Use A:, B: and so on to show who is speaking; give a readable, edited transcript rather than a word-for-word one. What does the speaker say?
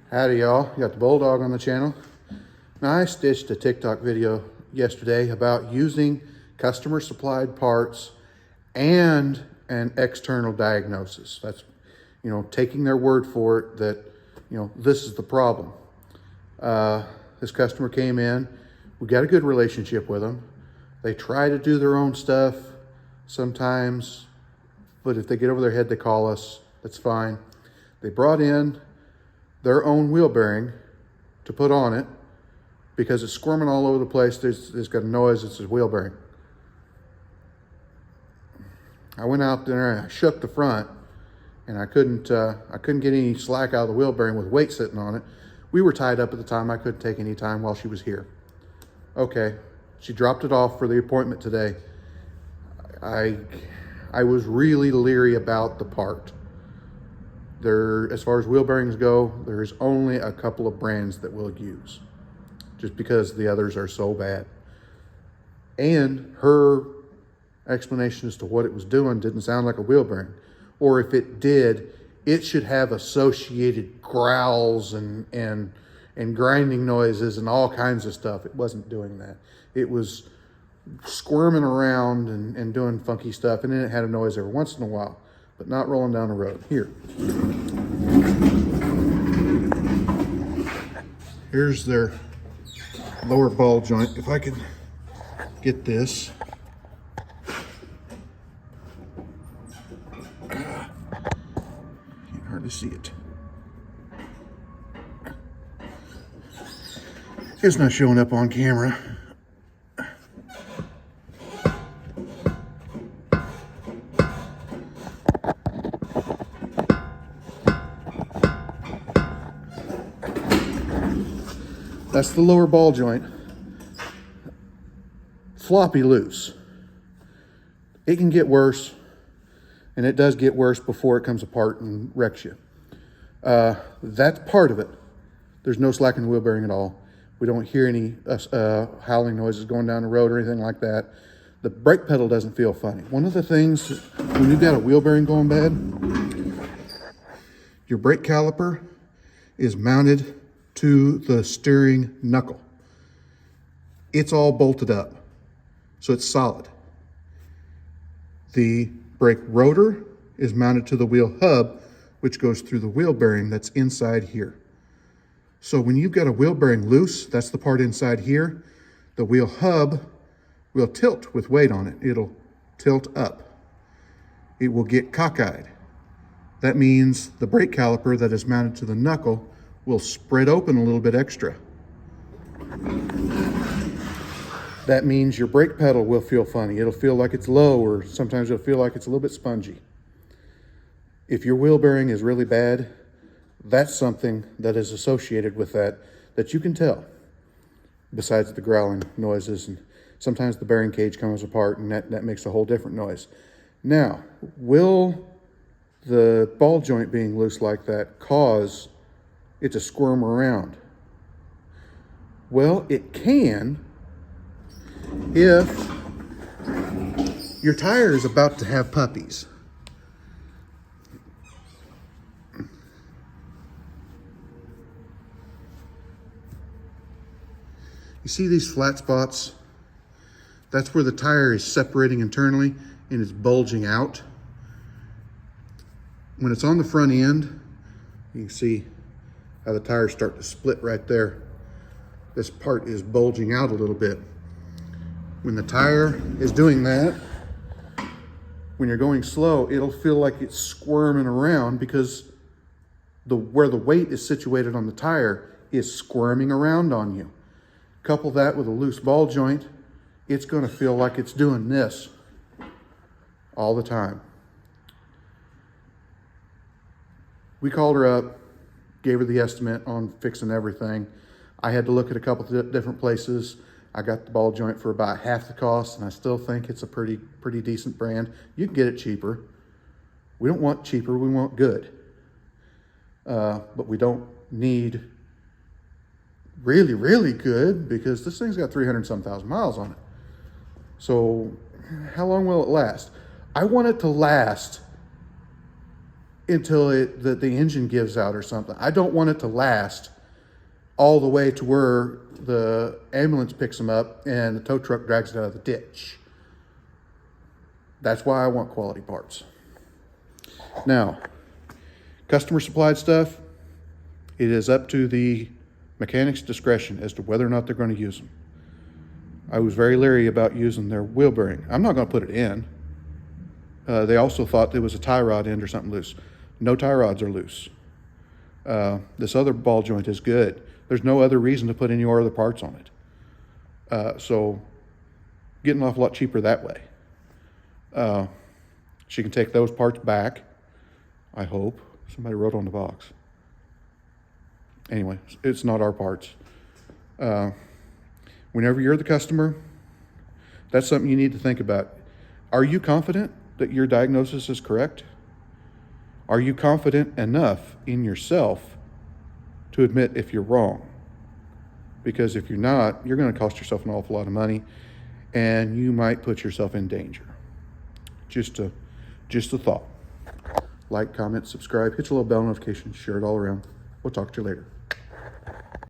A: Howdy y'all, you got the Bulldog on the channel. Now I stitched a TikTok video yesterday about using customer supplied parts and an external diagnosis. That's, taking their word for it that, this is the problem. This customer came in, we got a good relationship with them. They try to do their own stuff sometimes, but if they get over their head, they call us, that's fine. They brought in their own wheel bearing to put on it because it's squirming all over the place. It's got a noise, it's a wheel bearing. I went out there and I shook the front and I couldn't get any slack out of the wheel bearing with weight sitting on it. We were tied up at the time. I couldn't take any time while she was here. Okay, she dropped it off for the appointment today. I was really leery about the part. As far as wheel bearings go, there's only a couple of brands that we'll use just because the others are so bad. And her explanation as to what it was doing didn't sound like a wheel bearing. Or if it did, it should have associated growls and grinding noises and all kinds of stuff. It wasn't doing that. It was squirming around and doing funky stuff, and then it had a noise every once in a while, but not rolling down the road. Here's their lower ball joint. If I could get this. Can't hardly see it. It's not showing up on camera. That's the lower ball joint. Floppy loose. It can get worse, and it does get worse before it comes apart and wrecks you. That's part of it. There's no slack in the wheel bearing at all. We don't hear any howling noises going down the road or anything like that. The brake pedal doesn't feel funny. One of the things, when you've got a wheel bearing going bad, your brake caliper is mounted to the steering knuckle. It's all bolted up, so it's solid. The brake rotor is mounted to the wheel hub, which goes through the wheel bearing that's inside here. So when you've got a wheel bearing loose, that's the part inside here, the wheel hub will tilt with weight on it. It'll tilt up. It will get cockeyed. That means the brake caliper that is mounted to the knuckle will spread open a little bit extra. That means your brake pedal will feel funny. It'll feel like it's low, or sometimes it'll feel like it's a little bit spongy. If your wheel bearing is really bad, that's something that is associated with that you can tell, besides the growling noises. And sometimes the bearing cage comes apart and that makes a whole different noise. Now, will the ball joint being loose like that cause it to squirm around? Well, it can if your tire is about to have puppies. You see these flat spots? That's where the tire is separating internally and it's bulging out. When it's on the front end, you can see how the tires start to split right there. This part is bulging out a little bit. When the tire is doing that, when you're going slow, it'll feel like it's squirming around because where the weight is situated on the tire is squirming around on you. Couple that with a loose ball joint, it's going to feel like it's doing this all the time. We called her up, gave her the estimate on fixing everything. I had to look at a couple of different places. I got the ball joint for about half the cost, and I still think it's a pretty decent brand. You can get it cheaper. We don't want cheaper, we want good. But we don't need really, really good because this thing's got 300-some thousand miles on it. So how long will it last? I want it to last until the engine gives out or something. I don't want it to last all the way to where the ambulance picks them up and the tow truck drags it out of the ditch. That's why I want quality parts. Now, customer supplied stuff, it is up to the mechanic's discretion as to whether or not they're going to use them. I was very leery about using their wheel bearing. I'm not going to put it in. They also thought there was a tie rod end or something loose. No tie rods are loose. This other ball joint is good. There's no other reason to put any other parts on it. So getting off a lot cheaper that way. She can take those parts back, I hope. Somebody wrote on the box. Anyway, it's not our parts. Whenever you're the customer, that's something you need to think about. Are you confident that your diagnosis is correct? Are you confident enough in yourself to admit if you're wrong? Because if you're not, you're going to cost yourself an awful lot of money and you might put yourself in danger. Just a thought. Like, comment, subscribe, hit your little bell notification, share it all around. We'll talk to you later.